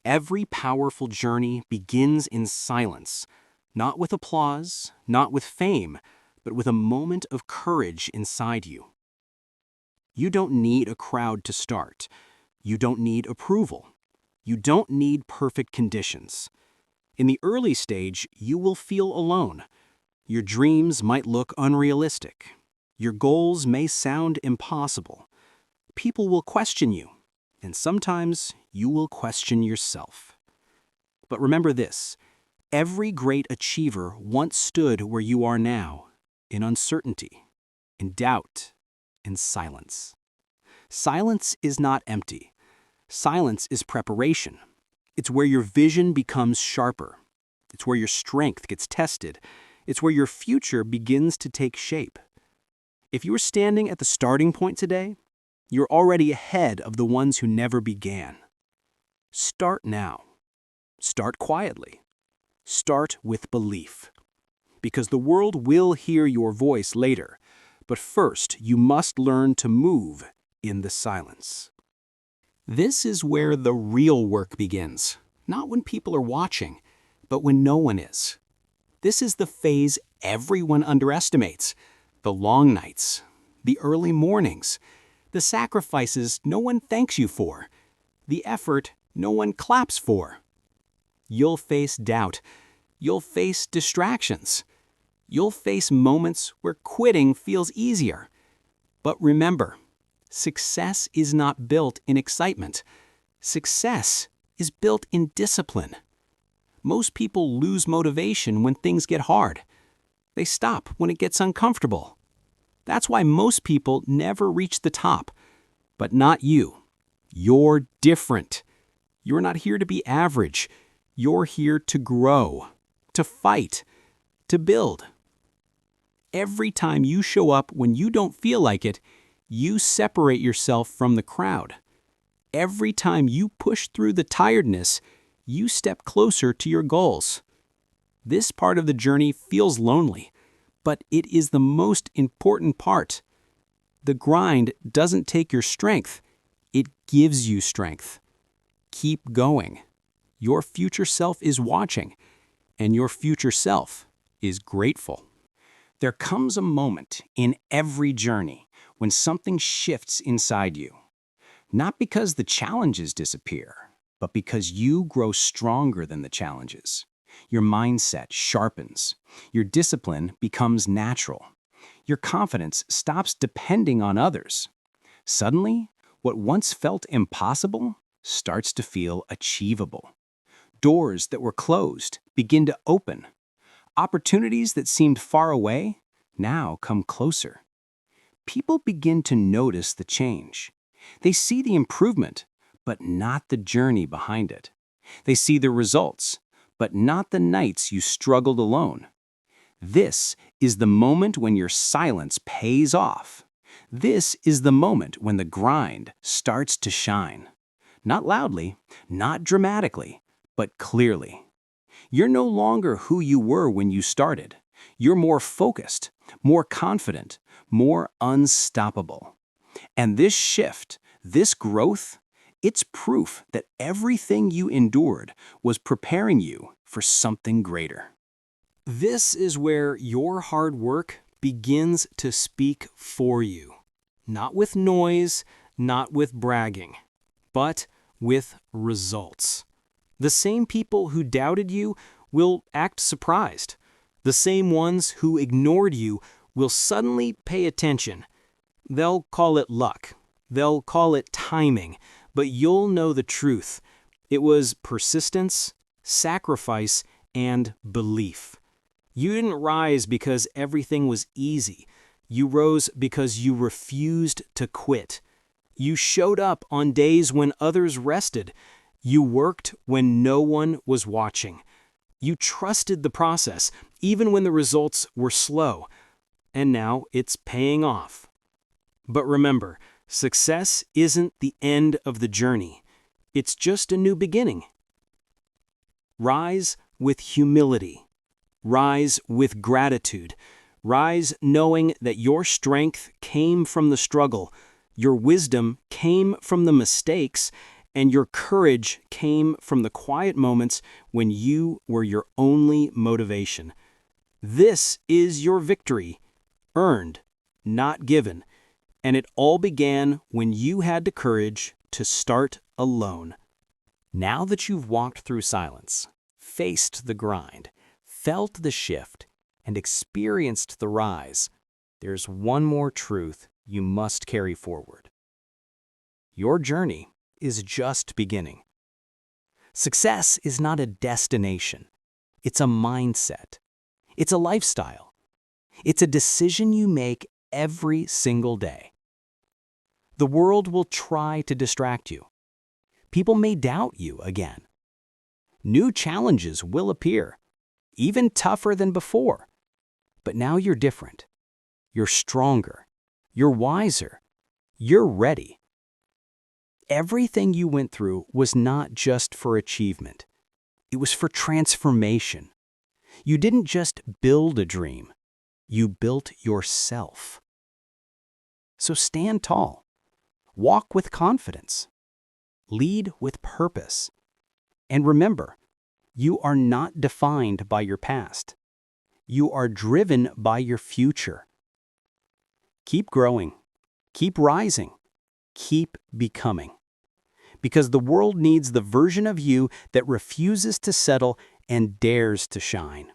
Every powerful journey begins in silence, not with applause, not with fame, but with a moment of courage inside you. You don't need a crowd to start. You don't need approval. You don't need perfect conditions. In the early stage, you will feel alone. Your dreams might look unrealistic. Your goals may sound impossible. People will question you, and sometimes you will question yourself. But remember this, every great achiever once stood where you are now, in uncertainty, in doubt, in silence. Silence is not empty. Silence is preparation. It's where your vision becomes sharper. It's where your strength gets tested. It's where your future begins to take shape. If you are standing at the starting point today, you're already ahead of the ones who never began. Start now. Start quietly. Start with belief. Because the world will hear your voice later, but first you must learn to move in the silence. This is where the real work begins, not when people are watching, but when no one is. This is the phase everyone underestimates, the long nights, the early mornings, the sacrifices no one thanks you for, the effort no one claps for. You'll face doubt. You'll face distractions. You'll face moments where quitting feels easier. But remember, success is not built in excitement. Success is built in discipline. Most people lose motivation when things get hard. They stop when it gets uncomfortable. That's why most people never reach the top. But not you. You're different. You're not here to be average. You're here to grow, to fight, to build. Every time you show up when you don't feel like it, you separate yourself from the crowd. Every time you push through the tiredness, you step closer to your goals. This part of the journey feels lonely, but it is the most important part. The grind doesn't take your strength, it gives you strength. Keep going. Your future self is watching, and your future self is grateful. There comes a moment in every journey when something shifts inside you. Not because the challenges disappear, but because you grow stronger than the challenges. Your mindset sharpens. Your discipline becomes natural. Your confidence stops depending on others. Suddenly, what once felt impossible starts to feel achievable. Doors that were closed begin to open. Opportunities that seemed far away now come closer. People begin to notice the change. They see the improvement, but not the journey behind it. They see the results, but not the nights you struggled alone. This is the moment when your silence pays off. This is the moment when the grind starts to shine. Not loudly, not dramatically, but clearly. You're no longer who you were when you started. You're more focused, more confident, more unstoppable. And this shift, this growth, it's proof that everything you endured was preparing you for something greater. This is where your hard work begins to speak for you. Not with noise, not with bragging, but with results. The same people who doubted you will act surprised. The same ones who ignored you will suddenly pay attention. They'll call it luck. They'll call it timing. But you'll know the truth. It was persistence, sacrifice, and belief. You didn't rise because everything was easy. You rose because you refused to quit. You showed up on days when others rested. You worked when no one was watching. You trusted the process, even when the results were slow. And now it's paying off. But remember, success isn't the end of the journey. It's just a new beginning. Rise with humility. Rise with gratitude. Rise knowing that your strength came from the struggle, your wisdom came from the mistakes, And your courage came from the quiet moments when you were your only motivation. This is your victory, earned, not given. And it all began when you had the courage to start alone. Now that you've walked through silence, faced the grind, felt the shift, and experienced the rise, there's one more truth you must carry forward. Your journey is just beginning. Success is not a destination. It's a mindset. It's a lifestyle. It's a decision you make every single day. The world will try to distract you. People may doubt you again. New challenges will appear, even tougher than before. But now you're different. You're stronger. You're wiser. You're ready. Everything you went through was not just for achievement. It was for transformation. You didn't just build a dream. You built yourself. So stand tall. Walk with confidence. Lead with purpose. And remember, you are not defined by your past. You are driven by your future. Keep growing. Keep rising. Keep becoming. Because the world needs the version of you that refuses to settle and dares to shine.